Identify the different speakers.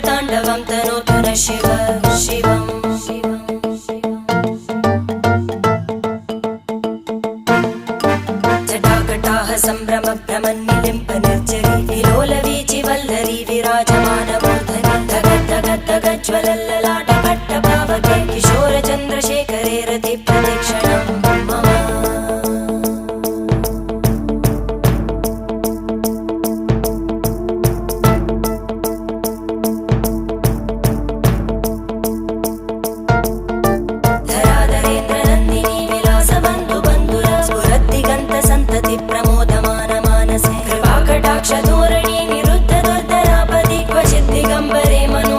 Speaker 1: ताण्डवं तनोतु न शिव शिवम् जटाकटाः सम्भ्रम भ्रमन्निलिम्प निर्जरी विलोलवीचि वल्लरी विराजमानमूर्धनि धगद्धगद्धगज्ज्वलल्ललाट पट्टपावके किशोरचन्द्रशेखरे रति प्रदक्षिणं मम प्रमोदमान मानसे कृपाकटाक्षधोरणी निरुद्ध दुर्धरापदि क्वचित् दिगम्बरे मनो